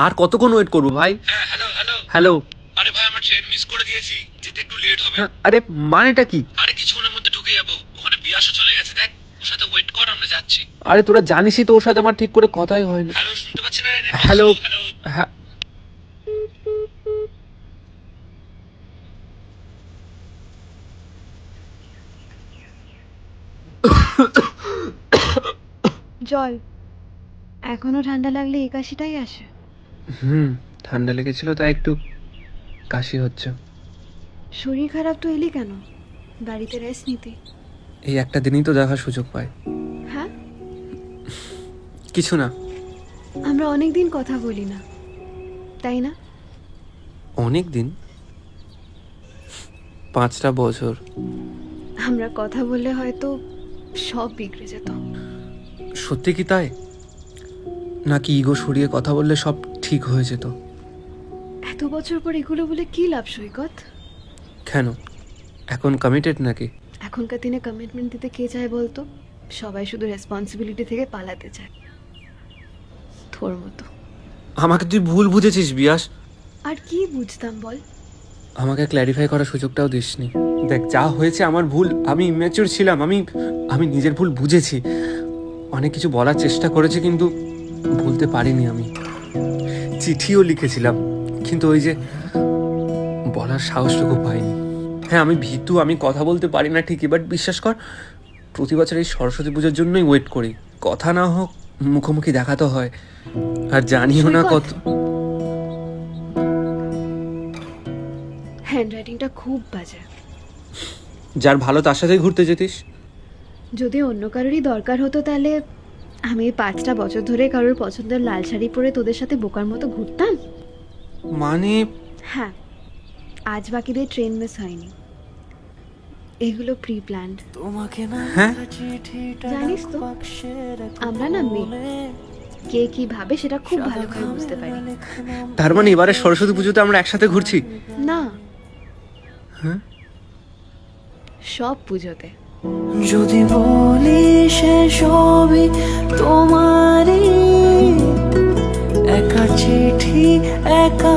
আর কতক্ষণ ওয়েট করবো ভাই? হ্যাঁ, হ্যালো হ্যালো। হ্যালো। আরে ভাই, আমার ট্রেন মিস করে দিয়েছি, যেতে একটু লেট হবে। আরে মানেটা কি? আরে কিছুক্ষণের মধ্যে ঢুকে যাবো, ওখানে বিয়াসও চলে গেছে, দেখ ওর সাথে ওয়েট কর, আমরা যাচ্ছি। আরে তোরা জানিসই তো ওর সাথে আমার ঠিক করে কথাই হয় না। হ্যালো, শুনতে পাচ্ছি না রে? হ্যালো। হ্যালো। হ্যাঁ। জল। এখনো ঠান্ডা লাগলে এই কাশিটাই আসে। ঠান্ডা লেগেছিল তাই একটু কাশি হচ্ছে। শরীর খারাপ তো এলি কেন? বাড়িতে রেস্ট নিতে। এই একটা দিনই তো দেখার সুযোগ পাই। হ্যাঁ, কিছু না। আমরা অনেক দিন কথা বলি না, তাই না? অনেক দিন? 5টা বছর। আমরা কথা বললে হয়তো সব বিগড়ে যেত। সত্যি কি তাই? নাকি ইগো সরিয়ে কথা বললে সব ঠিক হয়ে যেত? এত বছর পর এগুলো বলে কি লাভ সৈকত? কেন, এখন কমিটেড নাকি? এখনকার দিনে কমিটমেন্ট দিতে কে চায় বলতো? সবাই শুধু রেসপন্সিবিলিটি থেকে পালাতে চায়, তোর মতো। আমাকে তুই ভুল বুঝেছিস বিয়াস। আর কি বুঝতাম বল? আমাকে ক্ল্যারিফাই করার সুযোগটাও দিসনি। দেখ, যা হয়েছে আমার ভুল। আমি ইম্যাচিওর ছিলাম। আমি নিজের ভুল বুঝেছি। অনেক কিছু বলার চেষ্টা করেছি কিন্তু বলতে পারিনি। আমি চিঠিও লিখেছিলাম কিন্তু ওই যে বলার সাহসটুকু পাইনি। হ্যাঁ, আমি ভীতু, আমি কথা বলতে পারি না ঠিকই, বাট বিশ্বাস কর, প্রতি বছর এই সরস্বতী পুজোর জন্যই ওয়েট করি। কথা না হোক, মুখোমুখি দেখা তো হয়। আর জানিও না কত। হ্যান্ডরাইটিংটা খুব বাজে। যার ভালো তার সাথেই ঘুরতে যেতিস। যদি অন্য কারোরই দরকার হতো তাহলে আমি এই 5টা বছর ধরে কারোর পছন্দের লাল শাড়ি পরে তোদের সাথে বোকার মতো ঘুরতাম। মানে হ্যাঁ, আজ বাকিদের ট্রেন মিস হয়নি, এগুলো প্রি প্ল্যান্ড। হ্যাঁ, জানিস তো, আমরা না মেয়ে, কে কি ভাবে সেটা খুব ভালো করে বুঝতে পারি। তার মানে এবারে সরস্বতী পুজোতে আমরা একসাথে ঘুরছি? না, হ্যাঁ, সব পুজোতে। যদি বলি সে সবই তোমারই, একা চিঠি একা